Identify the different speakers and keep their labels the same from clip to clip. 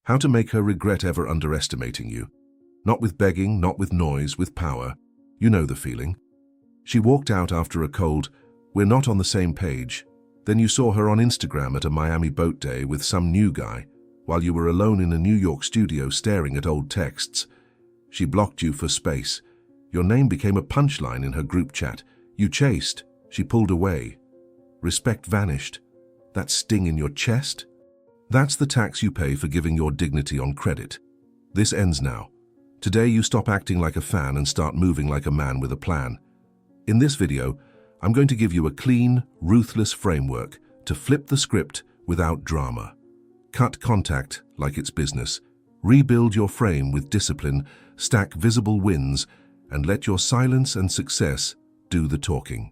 Speaker 1: How to make her regret ever underestimating you. Not with begging, not with noise, with power. You know the feeling. She walked out after a cold, "We're not on the same page." Then you saw her on Instagram at a Miami boat day with some new guy, while you were alone in a New York studio staring at old texts. She blocked you for space. Your name became a punchline in her group chat. You chased. She pulled away. Respect vanished. That sting in your chest? That's the tax you pay for giving your dignity on credit. This ends now. Today you stop acting like a fan and start moving like a man with a plan. In this video, I'm going to give you a clean, ruthless framework to flip the script without drama. Cut contact like it's business. Rebuild your frame with discipline, stack visible wins, and let your silence and success do the talking.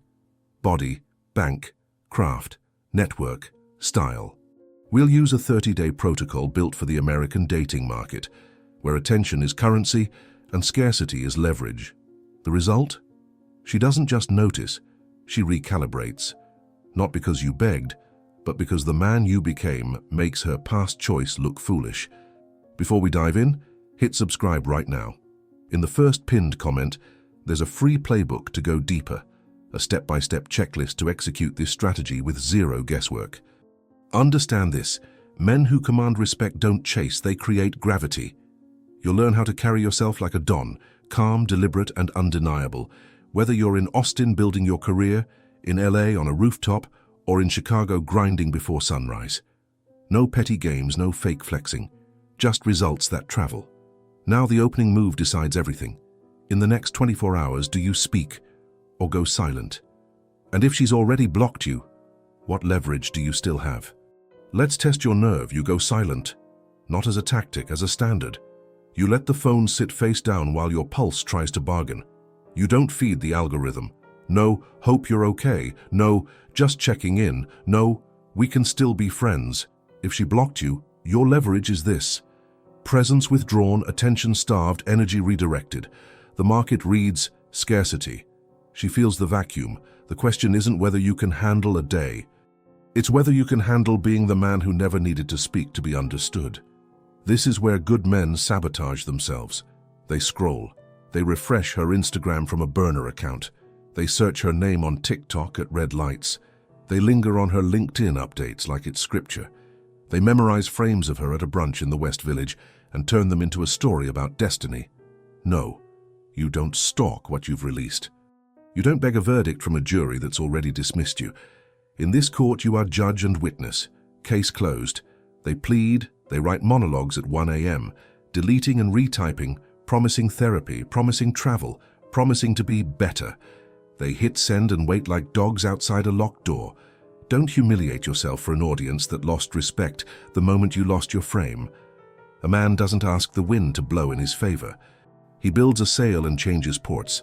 Speaker 1: Body, bank, craft, network, style. We'll use a 30-day protocol built for the American dating market, where attention is currency and scarcity is leverage. The result? She doesn't just notice, she recalibrates. Not because you begged, but because the man you became makes her past choice look foolish. Before we dive in, hit subscribe right now. In the first pinned comment, there's a free playbook to go deeper, a step-by-step checklist to execute this strategy with zero guesswork. Understand this, men who command respect don't chase, they create gravity. You'll learn how to carry yourself like a don, calm, deliberate, and undeniable, whether you're in Austin building your career, in LA on a rooftop, or in Chicago grinding before sunrise. No petty games, no fake flexing, just results that travel. Now the opening move decides everything. In the next 24 hours, do you speak or go silent? And if she's already blocked you, what leverage do you still have? Let's test your nerve. You go silent, not as a tactic, as a standard. You let the phone sit face down while your pulse tries to bargain. You don't feed the algorithm. No, hope you're okay. No, just checking in. No, we can still be friends. If she blocked you, your leverage is this. Presence withdrawn, attention starved, energy redirected. The market reads scarcity. She feels the vacuum. The question isn't whether you can handle a day. It's whether you can handle being the man who never needed to speak to be understood. This is where good men sabotage themselves. They scroll. They refresh her Instagram from a burner account. They search her name on TikTok at red lights. They linger on her LinkedIn updates like it's scripture. They memorize frames of her at a brunch in the West Village and turn them into a story about destiny. No, you don't stalk what you've released. You don't beg a verdict from a jury that's already dismissed you. In this court, you are judge and witness. Case closed. They plead, they write monologues at 1 a.m., deleting and retyping, promising therapy, promising travel, promising to be better. They hit send and wait like dogs outside a locked door. Don't humiliate yourself for an audience that lost respect the moment you lost your frame. A man doesn't ask the wind to blow in his favor. He builds a sail and changes ports.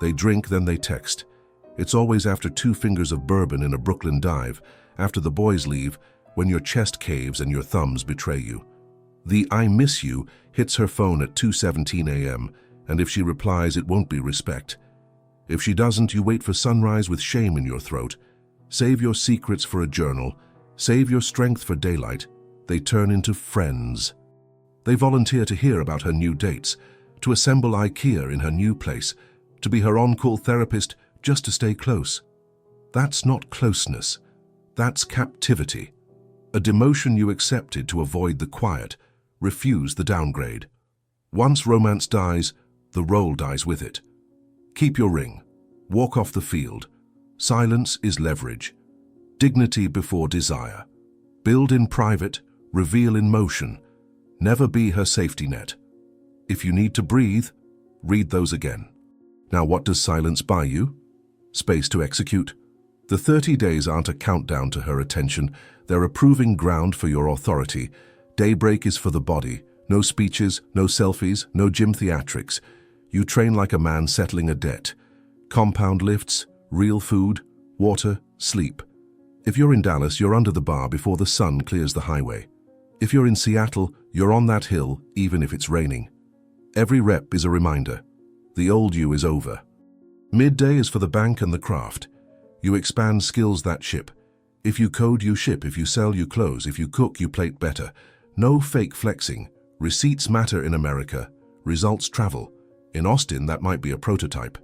Speaker 1: They drink, then they text. It's always after 2 fingers of bourbon in a Brooklyn dive, after the boys leave, when your chest caves and your thumbs betray you. The "I miss you" hits her phone at 2:17 a.m., and if she replies, it won't be respect. If she doesn't, you wait for sunrise with shame in your throat. Save your secrets for a journal. Save your strength for daylight. They turn into friends. They volunteer to hear about her new dates, to assemble IKEA in her new place, to be her on-call therapist just to stay close. That's not closeness. That's captivity. A demotion you accepted to avoid the quiet, refuse the downgrade. Once romance dies, the role dies with it. Keep your ring. Walk off the field. Silence is leverage. Dignity before desire. Build in private, reveal in motion. Never be her safety net. If you need to breathe, read those again. Now, what does silence buy you? Space to execute. The 30 days aren't a countdown to her attention. They're a proving ground for your authority. Daybreak is for the body. No speeches, no selfies, no gym theatrics. You train like a man settling a debt. Compound lifts, real food, water, sleep. If you're in Dallas, you're under the bar before the sun clears the highway. If you're in Seattle, you're on that hill, even if it's raining. Every rep is a reminder. The old you is over. Midday is for the bank and the craft. You expand skills that ship. If you code, you ship. If you sell, you close. If you cook, you plate better. No fake flexing. Receipts matter in America. Results travel. In Austin, that might be a prototype.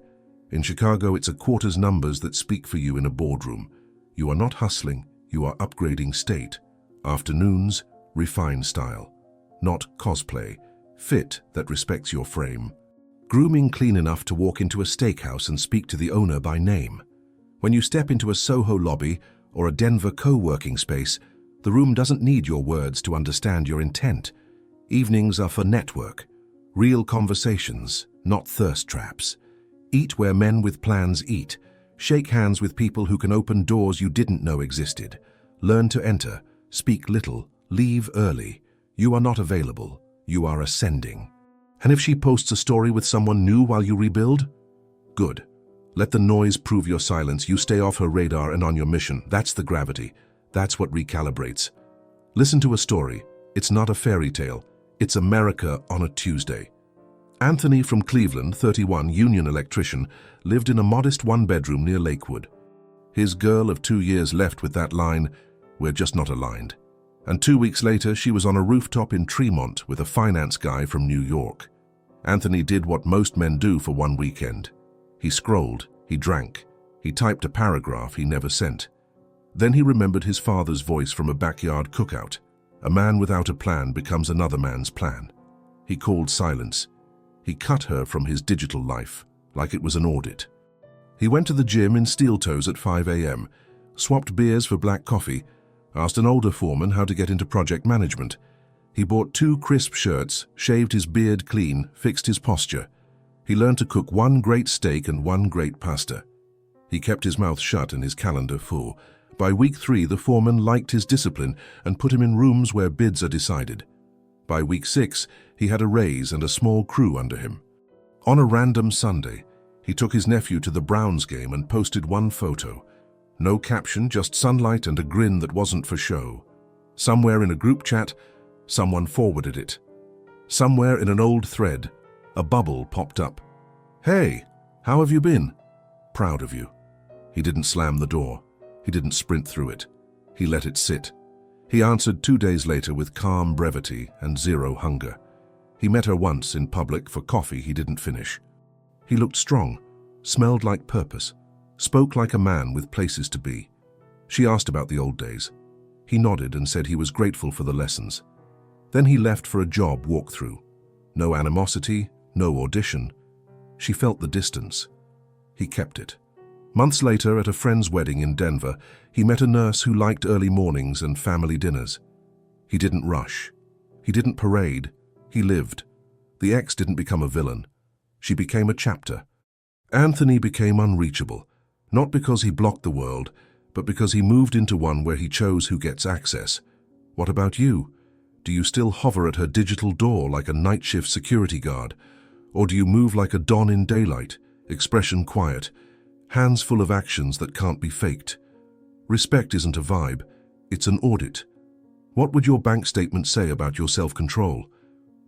Speaker 1: In Chicago, it's a quarter's numbers that speak for you in a boardroom. You are not hustling, you are upgrading state. Afternoons, refined style. Not cosplay. Fit that respects your frame. Grooming clean enough to walk into a steakhouse and speak to the owner by name. When you step into a Soho lobby or a Denver co-working space, the room doesn't need your words to understand your intent. Evenings are for network. Real conversations, not thirst traps. Eat where men with plans eat. Shake hands with people who can open doors you didn't know existed. Learn to enter. Speak little. Leave early. You are not available. You are ascending. And if she posts a story with someone new while you rebuild? Good. Let the noise prove your silence. You stay off her radar and on your mission. That's the gravity. That's what recalibrates. Listen to a story. It's not a fairy tale. It's America on a Tuesday. Anthony from Cleveland, 31, union electrician, lived in a modest one-bedroom near Lakewood. His girl of 2 years left with that line, "We're just not aligned." And 2 weeks later, she was on a rooftop in Tremont with a finance guy from New York. Anthony did what most men do for one weekend. He scrolled, he drank, he typed a paragraph he never sent. Then he remembered his father's voice from a backyard cookout. A man without a plan becomes another man's plan. He called silence. He cut her from his digital life, like it was an audit. He went to the gym in steel toes at 5 a.m., swapped beers for black coffee, asked an older foreman how to get into project management. He bought 2 crisp shirts, shaved his beard clean, fixed his posture. He learned to cook 1 great steak and 1 great pasta. He kept his mouth shut and his calendar full. By week 3, the foreman liked his discipline and put him in rooms where bids are decided. By week 6, he had a raise and a small crew under him. On a random Sunday, he took his nephew to the Browns game and posted 1 photo. No caption, just sunlight and a grin that wasn't for show. Somewhere in a group chat, someone forwarded it. Somewhere in an old thread, a bubble popped up. "Hey, how have you been?" "Proud of you." He didn't slam the door. He didn't sprint through it. He let it sit. He answered 2 days later with calm brevity and zero hunger. He met her once in public for coffee he didn't finish. He looked strong, smelled like purpose, spoke like a man with places to be. She asked about the old days. He nodded and said he was grateful for the lessons. Then he left for a job walkthrough. No animosity, no audition. She felt the distance. He kept it. Months later, at a friend's wedding in Denver, he met a nurse who liked early mornings and family dinners. He didn't rush. He didn't parade. He lived. The ex didn't become a villain. She became a chapter. Anthony became unreachable, not because he blocked the world, but because he moved into one where he chose who gets access. What about you? Do you still hover at her digital door like a night shift security guard? Or do you move like a dawn in daylight, expression quiet, hands full of actions that can't be faked? Respect isn't a vibe, it's an audit. What would your bank statement say about your self-control?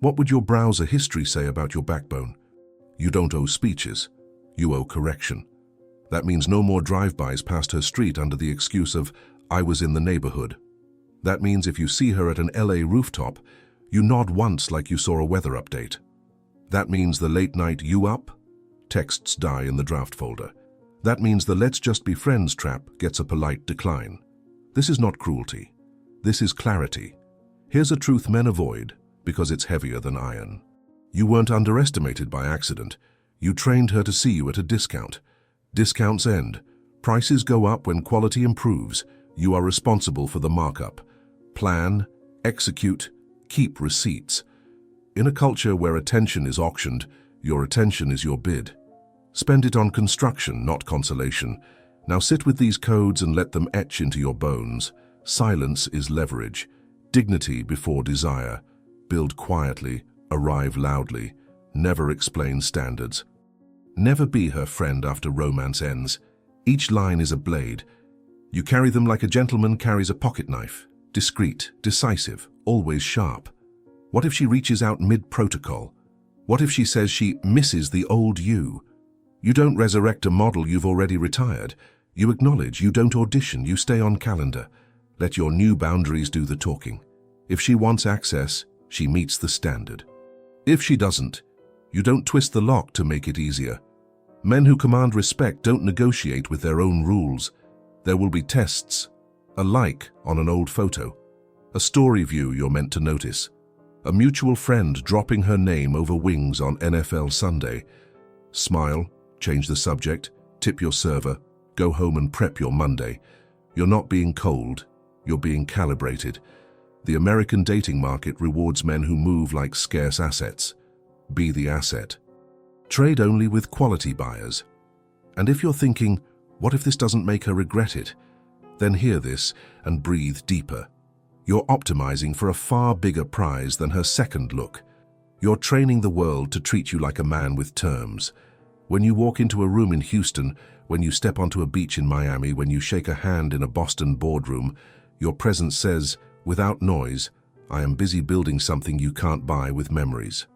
Speaker 1: What would your browser history say about your backbone? You don't owe speeches, you owe correction. That means no more drive-bys past her street under the excuse of, "I was in the neighborhood." That means if you see her at an LA rooftop, you nod once like you saw a weather update. That means the late night "you up?" texts die in the draft folder. That means the "let's just be friends" trap gets a polite decline. This is not cruelty. This is clarity. Here's a truth men avoid because it's heavier than iron. You weren't underestimated by accident. You trained her to see you at a discount. Discounts end. Prices go up when quality improves. You are responsible for the markup. Plan, execute, keep receipts. In a culture where attention is auctioned, your attention is your bid. Spend it on construction, not consolation. Now sit with these codes and let them etch into your bones. Silence is leverage. Dignity before desire. Build quietly, arrive loudly. Never explain standards. Never be her friend after romance ends. Each line is a blade. You carry them like a gentleman carries a pocket knife. Discreet, decisive, always sharp. What if she reaches out mid-protocol? What if she says she misses the old you? You don't resurrect a model you've already retired. You acknowledge, you don't audition, you stay on calendar. Let your new boundaries do the talking. If she wants access, she meets the standard. If she doesn't, you don't twist the lock to make it easier. Men who command respect don't negotiate with their own rules. There will be tests, a like on an old photo, a story view you're meant to notice, a mutual friend dropping her name over wings on NFL Sunday. Smile, change the subject, tip your server, go home and prep your Monday. You're not being cold, you're being calibrated. The American dating market rewards men who move like scarce assets. Be the asset. Trade only with quality buyers. And if you're thinking, what if this doesn't make her regret it? Then hear this and breathe deeper. You're optimizing for a far bigger prize than her second look. You're training the world to treat you like a man with terms. When you walk into a room in Houston, when you step onto a beach in Miami, when you shake a hand in a Boston boardroom, your presence says, without noise, I am busy building something you can't buy with memories.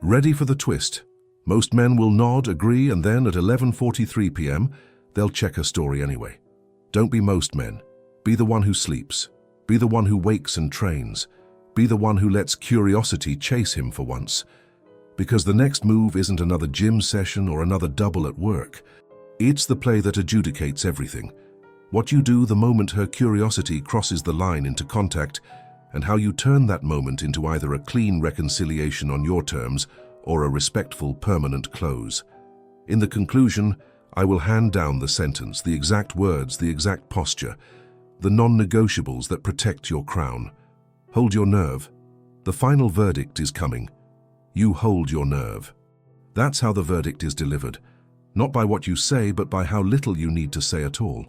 Speaker 1: Ready for the twist. Most men will nod, agree, and then at 11:43 p.m., they'll check her story anyway. Don't be most men. Be the one who sleeps. Be the one who wakes and trains. Be the one who lets curiosity chase him for once. Because the next move isn't another gym session or another double at work. It's the play that adjudicates everything. What you do the moment her curiosity crosses the line into contact, and how you turn that moment into either a clean reconciliation on your terms or a respectful permanent close. In the conclusion, I will hand down the sentence, the exact words, the exact posture, the non-negotiables that protect your crown. Hold your nerve. The final verdict is coming. You hold your nerve. That's how the verdict is delivered. Not by what you say, but by how little you need to say at all.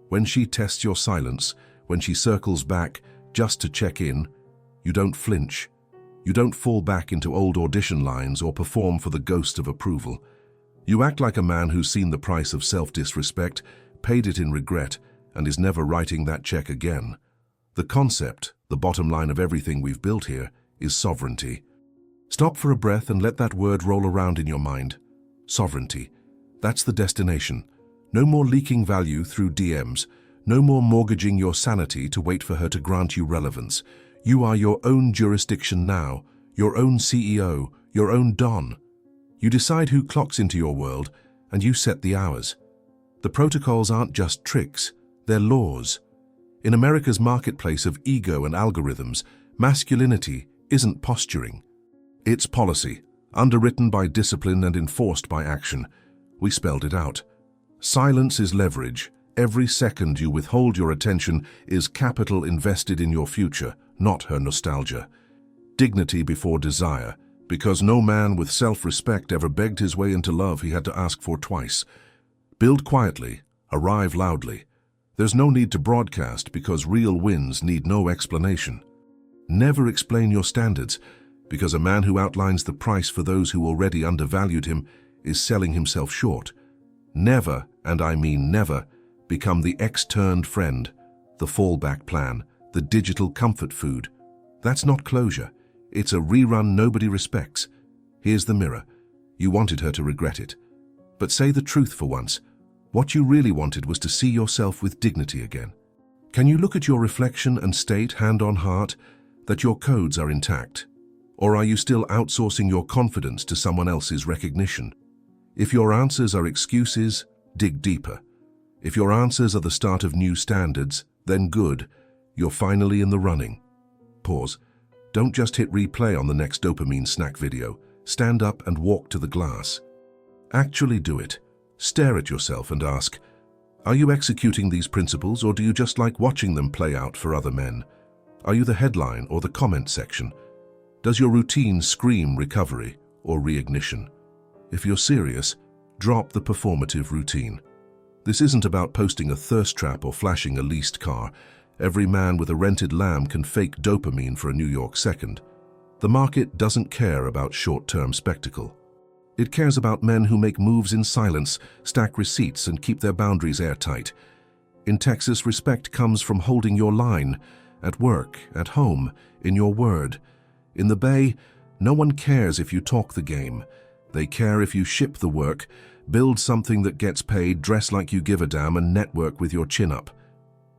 Speaker 1: When she tests your silence, when she circles back just to check in, you don't flinch. You don't fall back into old audition lines or perform for the ghost of approval. You act like a man who's seen the price of self-disrespect, paid it in regret, and is never writing that check again. The concept, the bottom line of everything we've built here, is sovereignty. Stop for a breath and let that word roll around in your mind. Sovereignty. That's the destination. No more leaking value through DMs. No more mortgaging your sanity to wait for her to grant you relevance. You are your own jurisdiction now, your own CEO, your own Don. You decide who clocks into your world, and you set the hours. The protocols aren't just tricks, they're laws. In America's marketplace of ego and algorithms, masculinity isn't posturing. It's policy, underwritten by discipline and enforced by action. We spelled it out. Silence is leverage. Every second you withhold your attention is capital invested in your future, not her nostalgia. Dignity before desire, because no man with self-respect ever begged his way into love he had to ask for twice. Build quietly, arrive loudly. There's no need to broadcast because real wins need no explanation. Never explain your standards, because a man who outlines the price for those who already undervalued him is selling himself short. Never, and I mean never, become the ex-turned friend, the fallback plan, the digital comfort food. That's not closure. It's a rerun nobody respects. Here's the mirror. You wanted her to regret it. But say the truth for once. What you really wanted was to see yourself with dignity again. Can you look at your reflection and state, hand on heart, that your codes are intact? Or are you still outsourcing your confidence to someone else's recognition? If your answers are excuses, dig deeper. If your answers are the start of new standards, then good, you're finally in the running. Pause. Don't just hit replay on the next dopamine snack video. Stand up and walk to the glass. Actually do it. Stare at yourself and ask, are you executing these principles, or do you just like watching them play out for other men? Are you the headline or the comment section? Does your routine scream recovery or reignition? If you're serious, drop the performative routine. This isn't about posting a thirst trap or flashing a leased car. Every man with a rented lamb can fake dopamine for a New York second. The market doesn't care about short-term spectacle. It cares about men who make moves in silence, stack receipts, and keep their boundaries airtight. In Texas, respect comes from holding your line, at work, at home, in your word. In the Bay, no one cares if you talk the game. They care if you ship the work, build something that gets paid, dress like you give a damn, and network with your chin up.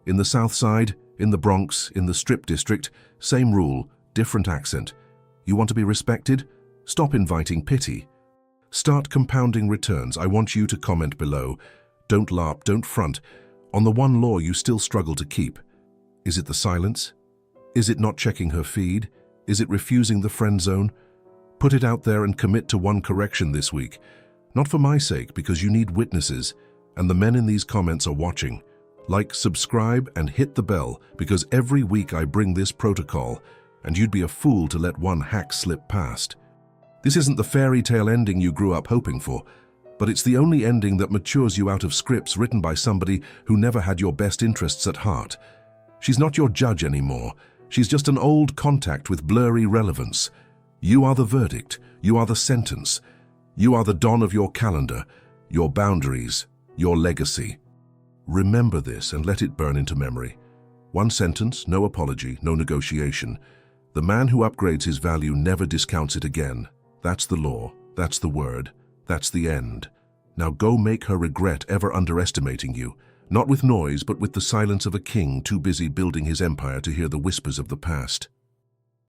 Speaker 1: In the South Side, In the Bronx, in the Strip District, same rule, different accent. You want to be respected? Stop inviting pity. Start compounding returns. I want you to comment below. Don't LARP, don't front. On the one law you still struggle to keep. Is it the silence? Is it not checking her feed? Is it refusing the friend zone? Put it out there and commit to one correction this week. Not for my sake, because you need witnesses, and the men in these comments are watching. Like, subscribe, and hit the bell, because every week I bring this protocol, and you'd be a fool to let one hack slip past. This isn't the fairy tale ending you grew up hoping for, but it's the only ending that matures you out of scripts written by somebody who never had your best interests at heart. She's not your judge anymore. She's just an old contact with blurry relevance. You are the verdict. You are the sentence. You are the don of your calendar, your boundaries, your legacy. Remember this and let it burn into memory. One sentence, no apology, no negotiation. The man who upgrades his value never discounts it again. That's the law. That's the word. That's the end. Now go make her regret ever underestimating you, not with noise, but with the silence of a king too busy building his empire to hear the whispers of the past.